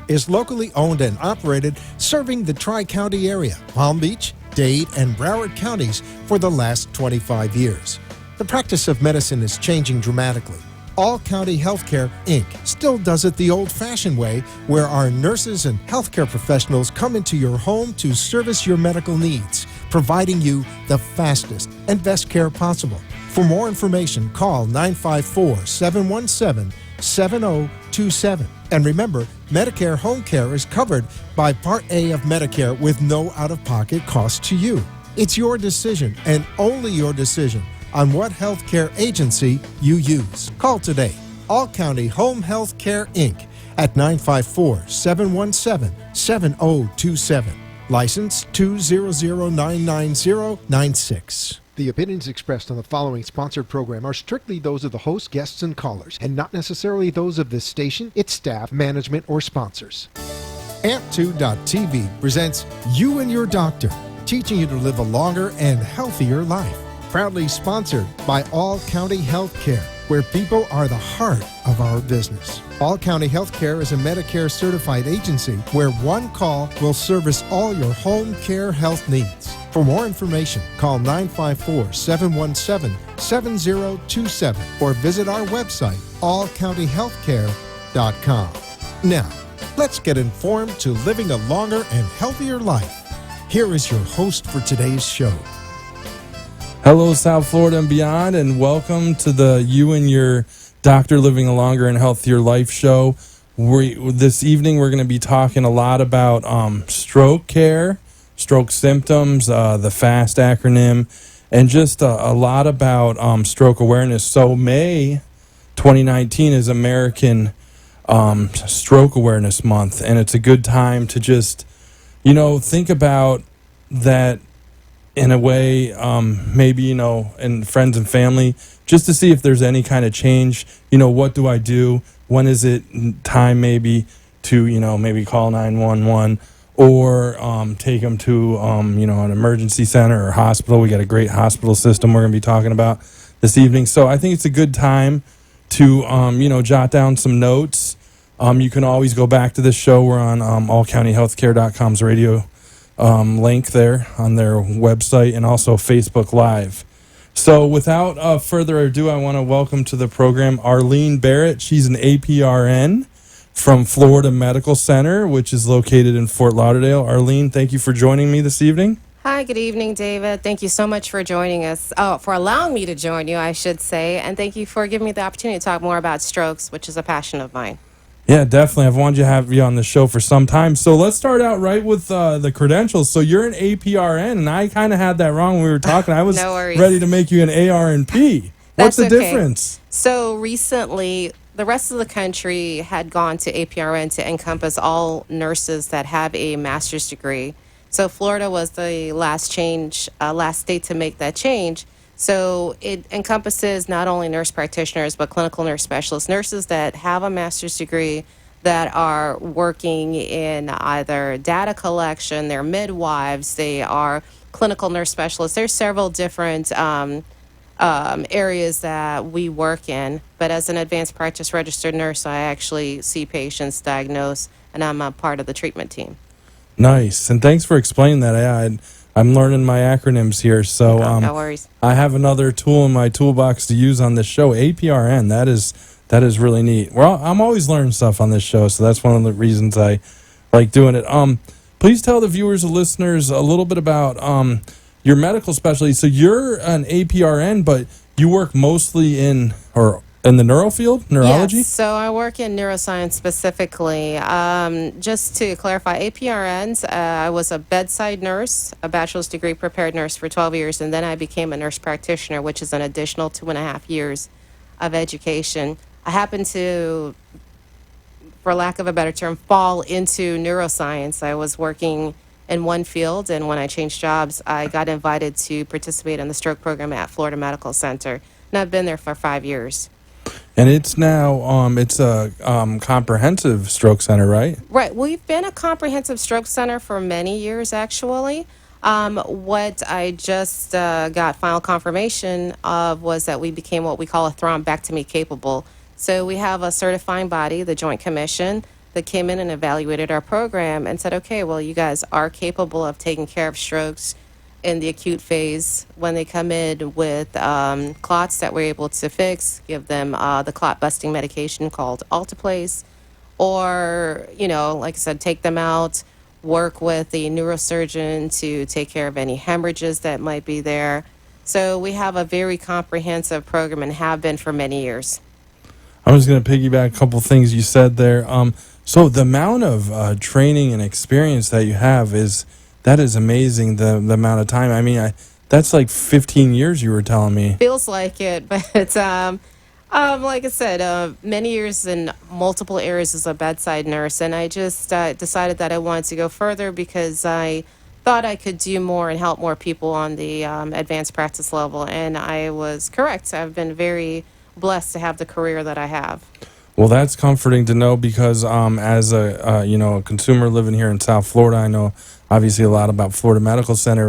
is locally owned and operated, serving the Tri-County area, Palm Beach, Dade, and Broward counties for the last 25 years. The practice of medicine is changing dramatically. All County Healthcare, Inc. still does it the old-fashioned way, where our nurses and healthcare professionals come into your home to service your medical needs, providing you the fastest and best care possible. For more information, call 954-717-7027. And remember, Medicare Home Care is covered by Part A of Medicare with no out-of-pocket cost to you. It's your decision, and only your decision, on what healthcare agency you use. Call today. All County Home Health Care, Inc. at 954-717-7027. License 200999096. The opinions expressed on the following sponsored program are strictly those of the host, guests, and callers, and not necessarily those of this station, its staff, management, or sponsors. Amp2.tv presents You and Your Doctor, teaching you to live a longer and healthier life. Proudly sponsored by All County Healthcare, where people are the heart of our business. All County Healthcare is a Medicare certified agency where one call will service all your home care health needs. For more information, call 954-717-7027 or visit our website, allcountyhealthcare.com. Now, let's get informed to living a longer and healthier life. Here is your host for today's show. Hello, South Florida and beyond, and welcome to the You and Your Doctor Living a Longer and Healthier Life show. This evening, we're going to be talking a lot about stroke care, stroke symptoms, the FAST acronym, and just a lot about stroke awareness. So May 2019 is American Stroke Awareness Month, and it's a good time to just, think about that in a way, maybe, and friends and family, just to see if there's any kind of change. What do I do? When is it time maybe to, maybe call 911 or take them to, an emergency center or hospital. We got a great hospital system we're going to be talking about this evening. So I think it's a good time to, jot down some notes. You can always go back to this show. We're on allcountyhealthcare.com's radio link there on their website and also Facebook Live. So without further ado, I want to welcome to the program Arlene Barrett. She's an APRN from Florida Medical Center, which is located in Fort Lauderdale. Arlene, thank you for joining me this evening. Hi, good evening, David. Thank you so much for joining us, for allowing me to join you, I should say, and thank you for giving me the opportunity to talk more about strokes, which is a passion of mine. Yeah, definitely. I've wanted to have you on the show for some time. So let's start out right with the credentials. So you're an APRN, and I kind of had that wrong when we were talking. I was No worries. ready to make you an ARNP. What's the difference? So recently, the rest of the country had gone to APRN to encompass all nurses that have a master's degree. So Florida was the last state to make that change. So it encompasses not only nurse practitioners, but clinical nurse specialists, nurses that have a master's degree that are working in either data collection, they're midwives, they are clinical nurse specialists. There's several different areas that we work in. But as an advanced practice registered nurse, I actually see patients, diagnose, and I'm a part of the treatment team. Nice. And thanks for explaining that. I'm learning my acronyms here. So no worries. I have another tool in my toolbox to use on this show, APRN. That is really neat. Well, I'm always learning stuff on this show, so that's one of the reasons I like doing it. Please tell the viewers and listeners a little bit about your medical specialty. So you're an APRN, but you work mostly in the neuro field, neurology? Yes, so I work in neuroscience specifically. Just to clarify, APRNs, I was a bedside nurse, a bachelor's degree prepared nurse for 12 years, and then I became a nurse practitioner, which is an additional 2.5 years of education. I happened to, for lack of a better term, fall into neuroscience. I was working in one field, and when I changed jobs, I got invited to participate in the stroke program at Florida Medical Center, and I've been there for 5 years. And it's now, it's a comprehensive stroke center, right? Right. We've been a comprehensive stroke center for many years, actually. What I just got final confirmation of was that we became what we call a thrombectomy capable. So we have a certifying body, the Joint Commission, that came in and evaluated our program and said, okay, well, you guys are capable of taking care of strokes in the acute phase. When they come in with clots that we're able to fix, give them the clot busting medication called alteplase, or, like I said, take them out, work with the neurosurgeon to take care of any hemorrhages that might be there. So we have a very comprehensive program and have been for many years. I was going to piggyback a couple things you said there. So the amount of training and experience that you have is amazing. The amount of time. I mean, that's like 15 years you were telling me. Feels like it, but it's like I said, many years in multiple areas as a bedside nurse, and I just decided that I wanted to go further because I thought I could do more and help more people on the advanced practice level, and I was correct. I've been very blessed to have the career that I have. Well, that's comforting to know because as a a consumer living here in South Florida, I know obviously a lot about Florida Medical Center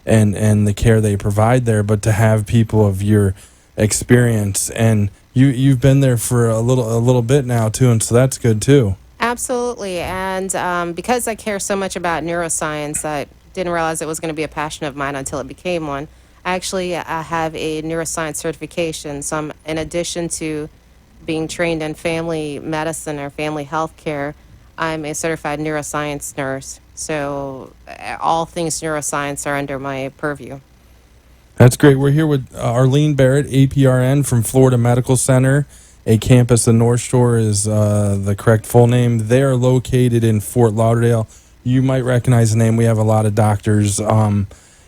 and the care they provide there. But to have people of your experience, and you've been there for a little bit now too, and so that's good too. Absolutely, and because I care so much about neuroscience, I didn't realize it was going to be a passion of mine until it became one. Actually, I have a neuroscience certification, so in addition to being trained in family medicine or family health care, I'm a certified neuroscience nurse. So all things neuroscience are under my purview. That's great. We're here with Arlene Barrett, APRN from Florida Medical Center, a campus in North Shore is the correct full name. They are located in Fort Lauderdale. You might recognize the name. We have a lot of doctors and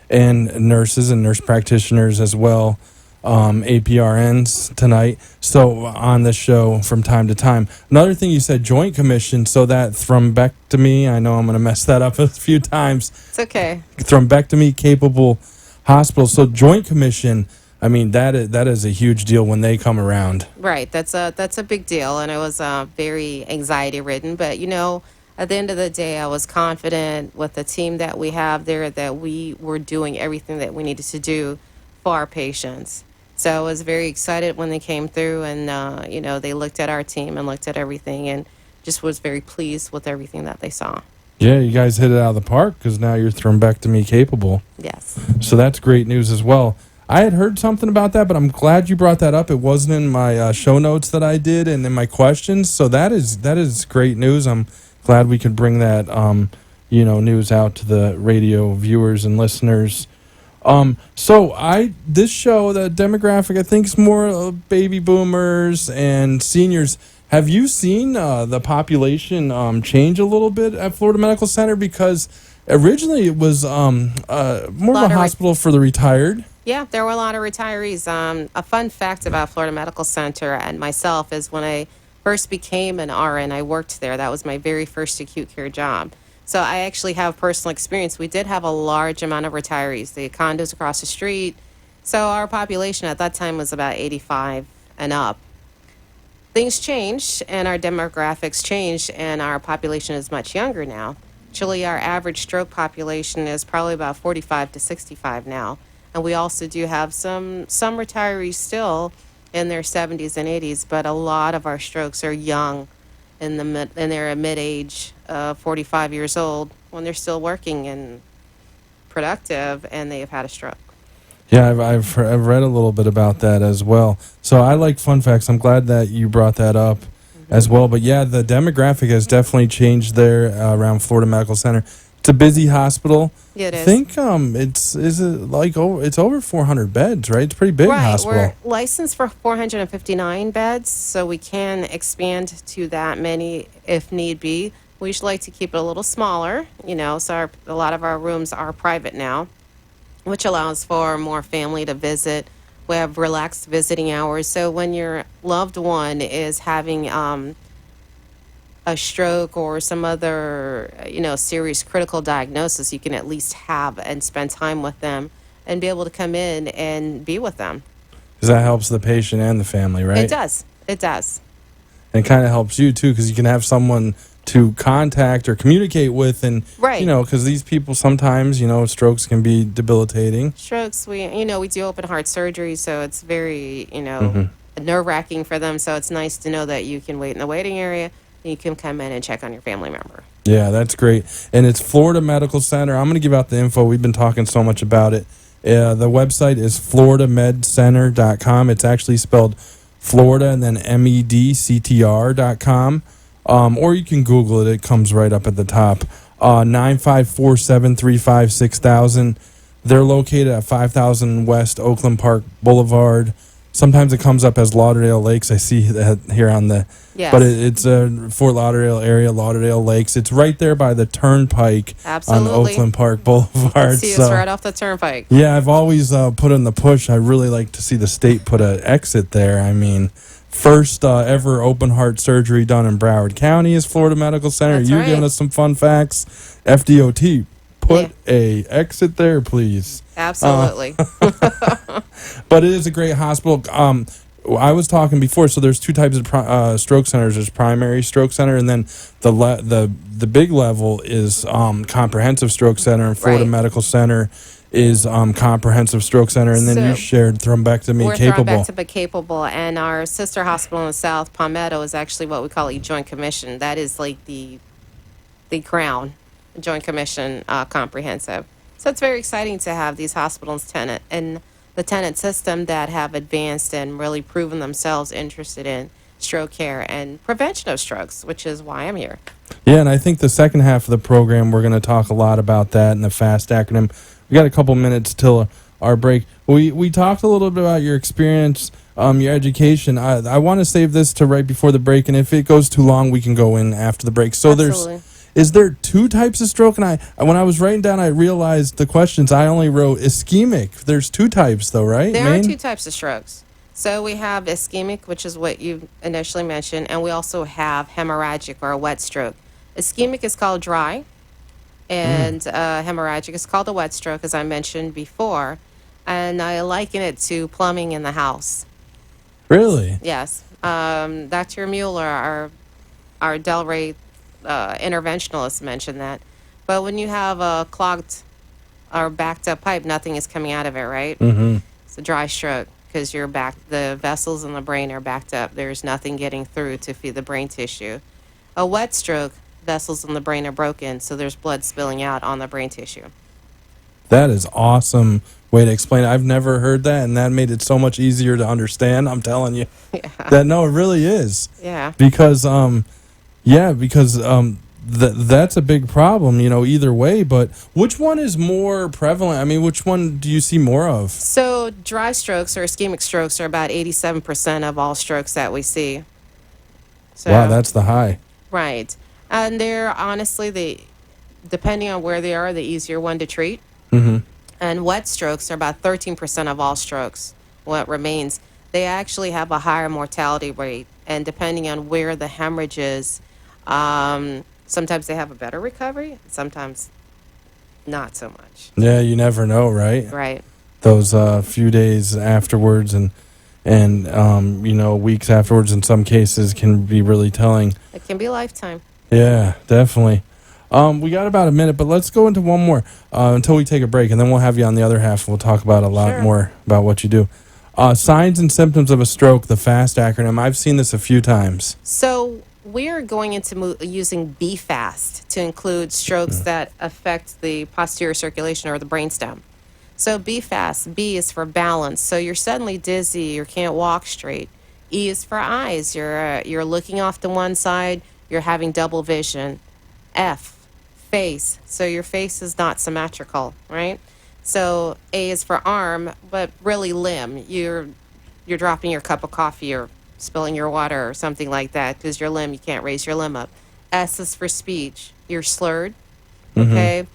nurses and nurse practitioners as well, APRNs tonight. So on the show from time to time. Another thing you said, Joint Commission, so that thrombectomy, I know I'm going to mess that up a few times. It's okay. Thrombectomy capable hospital. So Joint Commission, I mean, that is a huge deal when they come around. Right. That's a big deal, and it was very anxiety ridden. But at the end of the day, I was confident with the team that we have there that we were doing everything that we needed to do for our patients. So I was very excited when they came through, and they looked at our team and looked at everything, and just was very pleased with everything that they saw. Yeah, you guys hit it out of the park because now you're thrombectomy capable. Yes. So that's great news as well. I had heard something about that, but I'm glad you brought that up. It wasn't in my show notes that I did and in my questions. So that is great news. I'm glad we could bring that news out to the radio viewers and listeners. So this show, the demographic, I think is more baby boomers and seniors. Have you seen the population change a little bit at Florida Medical Center? Because originally it was more of a hospital for the retired. Yeah, there were a lot of retirees. A fun fact about Florida Medical Center and myself is when I first became an RN, I worked there. That was my very first acute care job. So I actually have personal experience. We did have a large amount of retirees. The condos across the street. So our population at that time was about 85 and up. Things changed and our demographics changed and our population is much younger now. Actually, our average stroke population is probably about 45 to 65 now. And we also do have some retirees still in their 70s and 80s, but a lot of our strokes are young in their mid-age, 45 years old, when they're still working and productive and they have had a stroke. Yeah, I've read a little bit about that as well. So I like fun facts. I'm glad that you brought that up as well. But yeah, the demographic has definitely changed there around Florida Medical Center. It's a busy hospital. Yeah, it is. I think it's over 400 beds, right? It's a pretty big hospital. We're licensed for 459 beds, so we can expand to that many if need be. We usually like to keep it a little smaller, so a lot of our rooms are private now, which allows for more family to visit. We have relaxed visiting hours. So when your loved one is having a stroke or some other, serious critical diagnosis, you can at least have and spend time with them and be able to come in and be with them. Because that helps the patient and the family, right? It does. It does. And it kind of helps you, too, because you can have someone to contact or communicate with, and right. Because these people sometimes, strokes can be debilitating. Strokes, we do open heart surgery, so it's very, nerve-wracking for them. So it's nice to know that you can wait in the waiting area, you can come in and check on your family member. Yeah, that's great. And it's Florida Medical Center. I'm going to give out the info. We've been talking so much about it. The website is floridamedcenter.com. It's actually spelled Florida and then medctr.com. Or you can Google it. It comes right up at the top. 954-735-6000. They're located at 5000 West Oakland Park Boulevard. Sometimes it comes up as Lauderdale Lakes. I see that here on the... Yes. But it's Fort Lauderdale area, Lauderdale Lakes. It's right there by the Turnpike Absolutely. on Oakland Park Boulevard. See us right off the Turnpike. Yeah, I've always put in the push. I really like to see the state put an exit there. I mean, first ever open heart surgery done in Broward County is Florida Medical Center. That's You're right. giving us some fun facts. FDOT, put a exit there, please. Absolutely. But it is a great hospital. I was talking before, so there's two types of stroke centers. There's primary stroke center, and then the big level is comprehensive stroke center, and Florida Right. Medical Center is comprehensive stroke center, and then So, you shared thrombectomy We're capable. thrombectomy capable, and our sister hospital in the South, Palmetto, is actually what we call a joint commission. That is like the crown, joint commission comprehensive. So it's very exciting to have these hospitals Tenet and the Tenet system that have advanced and really proven themselves interested in stroke care and prevention of strokes, which is why I'm here. Yeah, and I think the second half of the program, we're going to talk a lot about that and the FAST acronym. We got a couple minutes till our break. We talked a little bit about your experience, your education. I want to save this to right before the break, and if it goes too long, we can go in after the break. So Absolutely. Is there two types of stroke? And when I was writing down, I realized the questions. I only wrote ischemic. There's two types, though, right? There are two types of strokes. So we have ischemic, which is what you initially mentioned, and we also have hemorrhagic or a wet stroke. Ischemic is called dry, and hemorrhagic is called a wet stroke, as I mentioned before. And I liken it to plumbing in the house. Really? Yes. Dr. Mueller, our Delray interventionalist, mentioned that. But when you have a clogged or backed up pipe, nothing is coming out of it, right? Mm-hmm. It's a dry stroke because the vessels in the brain are backed up. There's nothing getting through to feed the brain tissue. A wet stroke, vessels in the brain are broken, so there's blood spilling out on the brain tissue. That is awesome way to explain it. I've never heard that, and that made it so much easier to understand. I'm telling you. Yeah. No, it really is. Yeah. Because that's a big problem, either way. But which one is more prevalent? I mean, which one do you see more of? So dry strokes or ischemic strokes are about 87% of all strokes that we see. So, Wow, that's the high. right. And they're honestly, depending on where they are, the easier one to treat. Mm-hmm. And wet strokes are about 13% of all strokes. What remains, they actually have a higher mortality rate. And depending on where the hemorrhage is, sometimes they have a better recovery, sometimes not so much. Yeah, you never know, right? Right. Those few days afterwards and weeks afterwards in some cases can be really telling. It can be a lifetime. Yeah, definitely. We got about a minute, but let's go into one more until we take a break, and then we'll have you on the other half. We'll talk about a lot Sure. more about what you do. Signs and symptoms of a stroke, the FAST acronym. I've seen this a few times. So we're going into using BFAST to include strokes that affect the posterior circulation or the brainstem. So BFAST, B is for balance. So you're suddenly dizzy or can't walk straight. E is for eyes. You're looking off to one side. You're having double vision. F, face. So your face is not symmetrical, right? So A is for arm, but really limb. You're dropping your cup of coffee or spilling your water or something like that because your limb, you can't raise your limb up. S is for speech. You're slurred, okay?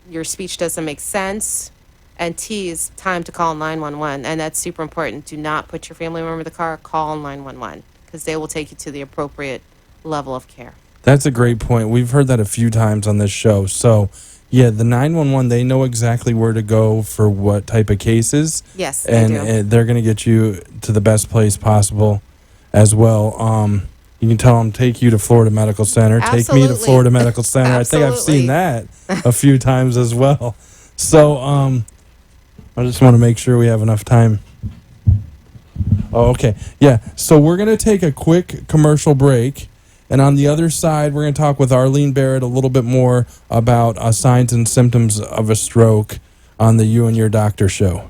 Your speech doesn't make sense. And T is time to call 911, and that's super important. Do not put your family member in the car. Call 911 because they will take you to the appropriate level of care. That's a great point. We've heard that a few times on this show. So, yeah, the 911, they know exactly where to go for what type of cases. Yes, they do. And they're going to get you to the best place possible as well. You can tell them, take you to Florida Medical Center. Take me to Absolutely. Florida Medical Center. I think I've seen that a few times as well. So, I just want to make sure we have enough time. Oh, okay. Yeah, so we're going to take a quick commercial break. And on the other side, we're going to talk with Arlene Barrett a little bit more about signs and symptoms of a stroke on the You and Your Doctor show.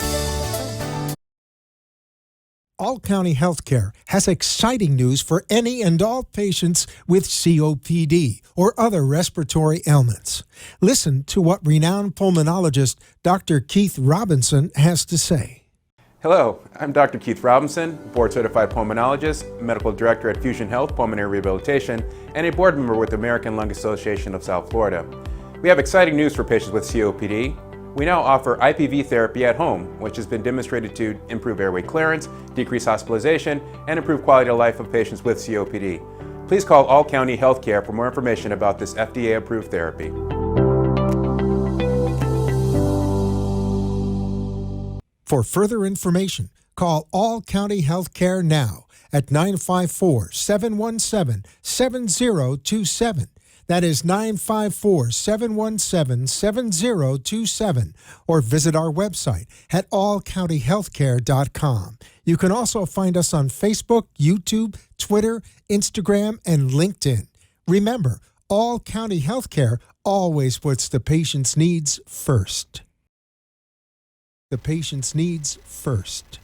All County Healthcare has exciting news for any and all patients with COPD or other respiratory ailments. Listen to what renowned pulmonologist Dr. Keith Robinson has to say. Hello, I'm Dr. Keith Robinson, board-certified pulmonologist, medical director at Fusion Health Pulmonary Rehabilitation, and a board member with the American Lung Association of South Florida. We have exciting news for patients with COPD. We now offer IPV therapy at home, which has been demonstrated to improve airway clearance, decrease hospitalization, and improve quality of life of patients with COPD. Please call All County Healthcare for more information about this FDA-approved therapy. For further information, call All County Healthcare now at 954-717-7027. That is 954-717-7027, or visit our website at allcountyhealthcare.com. You can also find us on Facebook, YouTube, Twitter, Instagram, and LinkedIn. Remember, All County Healthcare always puts the patient's needs first. The patient's needs first.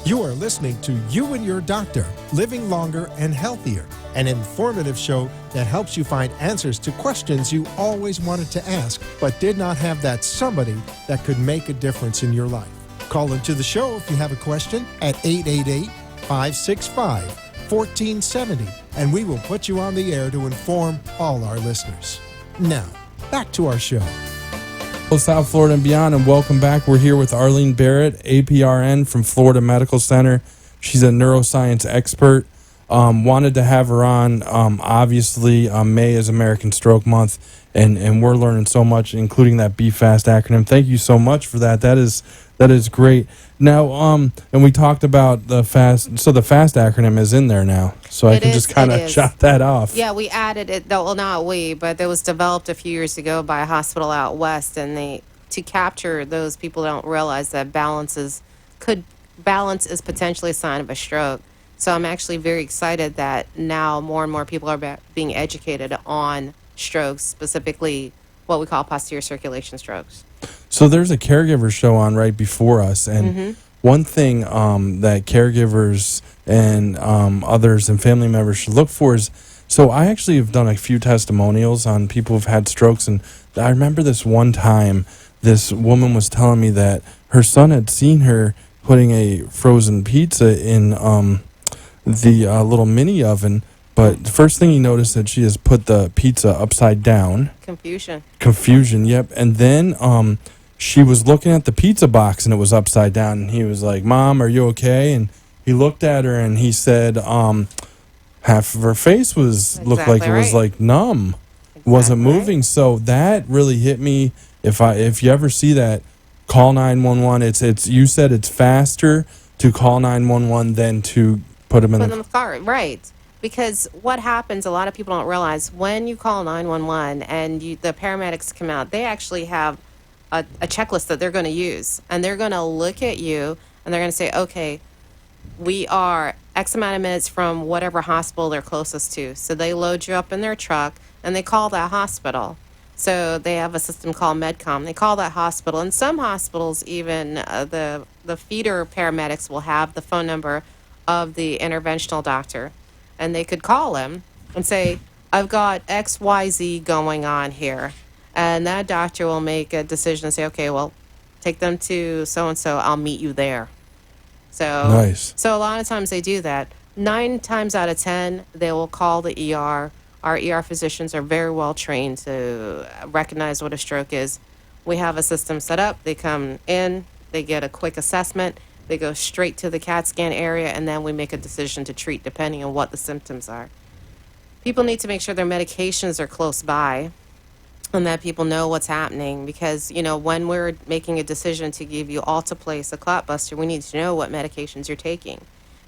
You are listening to You and Your Doctor, Living Longer and Healthier, an informative show that helps you find answers to questions you always wanted to ask but did not have that somebody that could make a difference in your life. Call into the show if you have a question at 888-565-1470, and we will put you on the air to inform all our listeners. Now, back to our show. South Florida and beyond, and welcome back. We're here with Arlene Barrett, APRN from Florida Medical Center. She's a neuroscience expert. Wanted to have her on. Obviously, May is American Stroke Month, and we're learning so much, including that BFAST acronym. Thank you so much for that. That is great. Now, and we talked about the FAST. So the FAST acronym is in there now. So I can just kind of chop that off. Yeah, we added it. Well, not we, but it was developed a few years ago by a hospital out west, and to capture those people don't realize that balance is potentially a sign of a stroke. So I'm actually very excited that now more and more people are being educated on strokes, specifically what we call posterior circulation strokes. So there's a caregiver show on right before us, and one thing that caregivers and others and family members should look for is, so I actually have done a few testimonials on people who've had strokes, and I remember this one time, this woman was telling me that her son had seen her putting a frozen pizza in the little mini oven, but the first thing he noticed that she has put the pizza upside down. Confusion, yep. And then she was looking at the pizza box and it was upside down, and he was like, "Mom, are you okay?" And he looked at her and he said half of her face looked like it was like numb. Wasn't moving. So that really hit me. If you ever see that, call 911. It's you said it's faster to call 911 than to put them in the car, right? Because what happens, a lot of people don't realize, when you call 911 and the paramedics come out, they actually have a checklist that they're going to use, and they're going to look at you and they're going to say, okay, we are X amount of minutes from whatever hospital they're closest to. So they load you up in their truck and they call that hospital. So they have a system called Medcom. They call that hospital. And some hospitals, even the feeder paramedics will have the phone number of the interventional doctor. And they could call him and say, I've got XYZ going on here. And that doctor will make a decision and say, okay, well, take them to so-and-so. I'll meet you there. So, nice. So a lot of times they do that. 9 times out of 10, they will call the ER. Our ER physicians are very well trained to recognize what a stroke is. We have a system set up. They come in, they get a quick assessment, they go straight to the CAT scan area, and then we make a decision to treat depending on what the symptoms are. People need to make sure their medications are close by and that people know what's happening, because, when we're making a decision to give you Alteplase, a clot buster, we need to know what medications you're taking.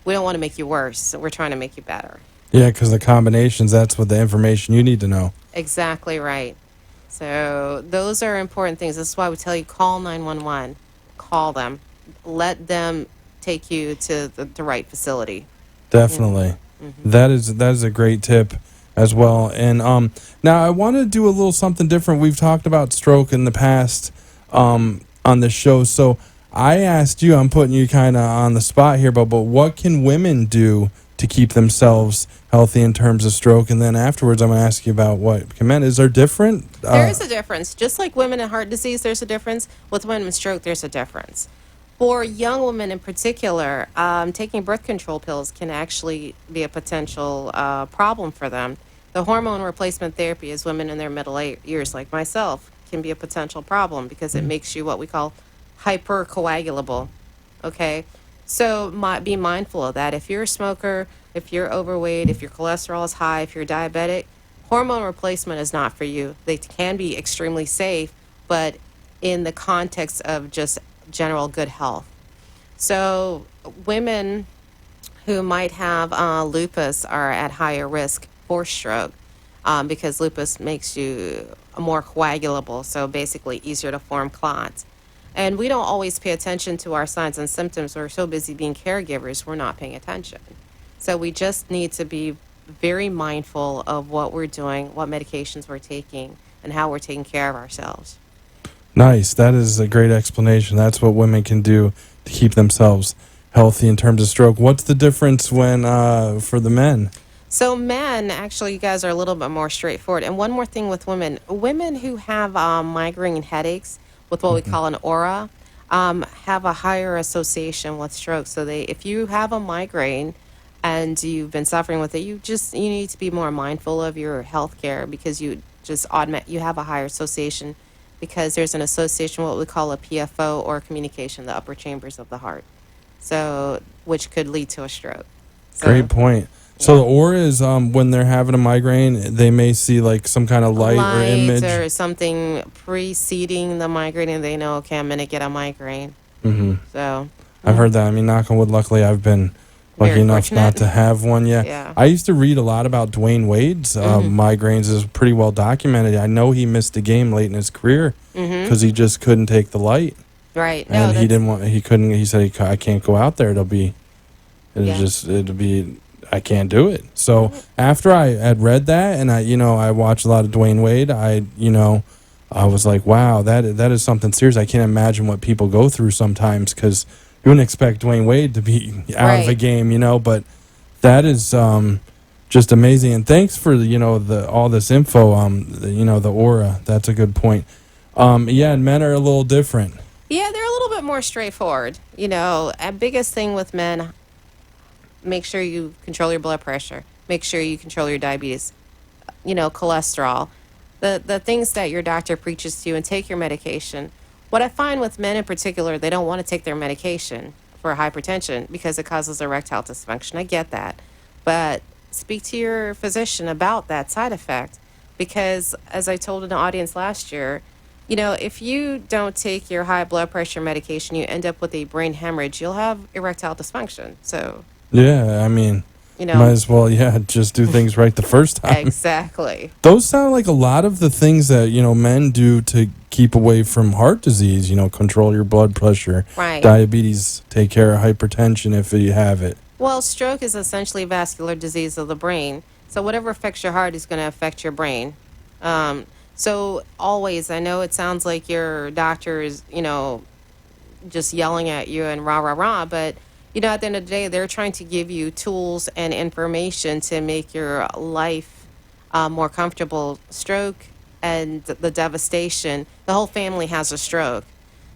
We don't want to make you worse, so we're trying to make you better. Yeah, because the combinations, that's what the information you need to know. Exactly right. So those are important things. This is why we tell you, call 911. Call them. Let them take you to the right facility. Definitely. Mm-hmm. That is a great tip. as well. And now I want to do a little something different. We've talked about stroke in the past on the show, so I asked you, I'm putting you kind of on the spot here, but what can women do to keep themselves healthy in terms of stroke? And then afterwards, I'm going to ask you about what can men. Is there different? There is a difference. Just like women in heart disease, there's a difference. With women with stroke, there's a difference. For young women in particular, taking birth control pills can actually be a potential problem for them. The hormone replacement therapy, as women in their middle years, like myself, can be a potential problem because it makes you what we call hypercoagulable. Okay? So be mindful of that. If you're a smoker, if you're overweight, if your cholesterol is high, if you're diabetic, hormone replacement is not for you. They can be extremely safe, but in the context of just general good health. So women who might have lupus are at higher risk for stroke because lupus makes you more coagulable, so basically easier to form clots. And we don't always pay attention to our signs and symptoms. We're so busy being caregivers, we're not paying attention. So we just need to be very mindful of what we're doing, what medications we're taking, and how we're taking care of ourselves. Nice. That is a great explanation. That's what women can do to keep themselves healthy in terms of stroke. What's the difference when for the men? So men, actually, you guys are a little bit more straightforward. And one more thing with women who have migraine headaches with what we call an aura, have a higher association with stroke. So if you have a migraine and you've been suffering with it, you need to be more mindful of your health care because you have a higher association because there's an association, what we call a PFO, or communication, the upper chambers of the heart, so which could lead to a stroke. So, great point. So the aura is when they're having a migraine, they may see like some kind of light or image or something preceding the migraine, and they know, okay, I'm going to get a migraine. Mm-hmm. So I've heard that. I mean, knock on wood, luckily I've been lucky enough not to have one yet. Yeah. I used to read a lot about Dwayne Wade's migraines. Is pretty well documented. I know he missed a game late in his career because he just couldn't take the light. Right. And he didn't want. He couldn't. He said, I can't go out there. It'll be. I can't do it. So after I had read that, and I watched a lot of Dwayne Wade, I was like, wow, that is something serious. I can't imagine what people go through sometimes because you wouldn't expect Dwayne Wade to be out of a game, but that is just amazing. And thanks for all this info. The aura. That's a good point. And men are a little different. Yeah, they're a little bit more straightforward. A biggest thing with men, make sure you control your blood pressure. Make sure you control your diabetes, cholesterol. The things that your doctor preaches to you, and take your medication. What I find with men in particular, they don't want to take their medication for hypertension because it causes erectile dysfunction. I get that. But speak to your physician about that side effect because, as I told an audience last year, if you don't take your high blood pressure medication, you end up with a brain hemorrhage. You'll have erectile dysfunction. So yeah, I mean, might as well, just do things right the first time. Exactly. Those sound like a lot of the things that, men do to keep away from heart disease, control your blood pressure, right. Diabetes, take care of hypertension if you have it. Well, stroke is essentially vascular disease of the brain. So whatever affects your heart is going to affect your brain. So always, I know it sounds like your doctor is, just yelling at you and rah, rah, rah, but at the end of the day, they're trying to give you tools and information to make your life more comfortable. Stroke and the devastation, the whole family has a stroke.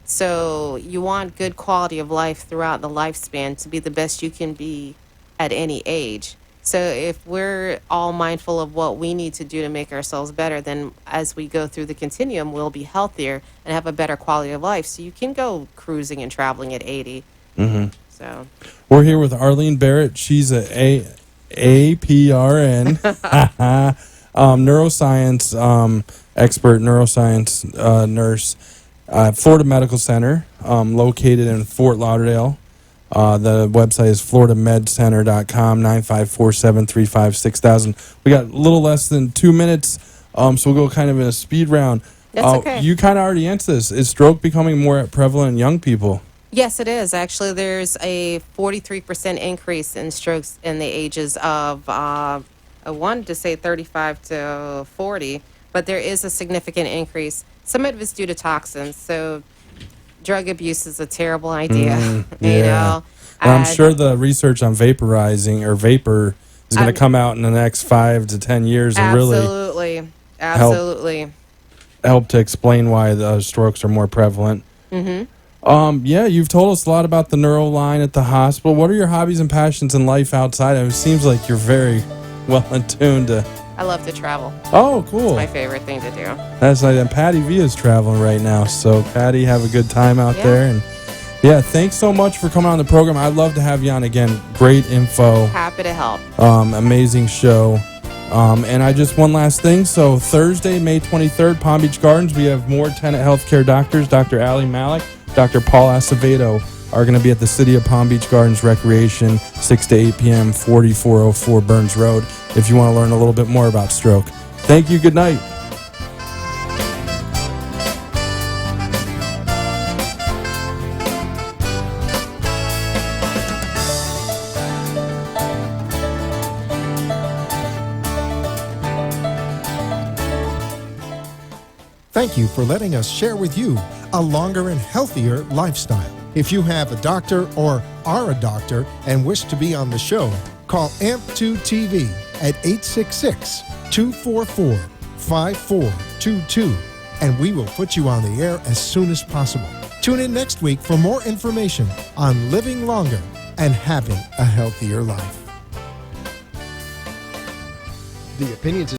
So you want good quality of life throughout the lifespan to be the best you can be at any age. So if we're all mindful of what we need to do to make ourselves better, then as we go through the continuum, we'll be healthier and have a better quality of life. So you can go cruising and traveling at 80. Mm-hmm. So we're here with Arlene Barrett. She's a APRN neuroscience expert, neuroscience nurse at Florida Medical Center, located in Fort Lauderdale. The website is floridamedcenter.com, 954-735-6000. We got a little less than 2 minutes, so we'll go kind of in a speed round. That's okay. You kind of already answered this. Is stroke becoming more prevalent in young people? Yes, it is. Actually, there's a 43% increase in strokes in the ages of wanted to say 35 to 40, but there is a significant increase. Some of it is due to toxins. So drug abuse is a terrible idea. You know, Well, I'm And sure the research on vaporizing or vapor is going to come out in the next 5 to 10 years and really absolutely. help to explain why the strokes are more prevalent. Yeah, you've told us a lot about the neuro line at the hospital. What are your hobbies and passions in life outside? It seems like you're very well in tune to. I love to travel. Oh, cool. It's my favorite thing to do. That's nice. And Patty V is traveling right now. So, Patty, have a good time out there. And yeah, thanks so much for coming on the program. I'd love to have you on again. Great info. Happy to help. Amazing show. And I just one last thing. So Thursday, May 23rd, Palm Beach Gardens, we have more Tenet healthcare doctors. Dr. Ali Malik, Dr. Paul Acevedo are going to be at the City of Palm Beach Gardens Recreation, 6 to 8 p.m., 4404 Burns Road, if you want to learn a little bit more about stroke. Thank you. Good night. Thank you for letting us share with you a longer and healthier lifestyle. If you have a doctor or are a doctor and wish to be on the show, call AMP2 TV at 866-244-5422, and we will put you on the air as soon as possible. Tune in next week for more information on living longer and having a healthier life. The opinions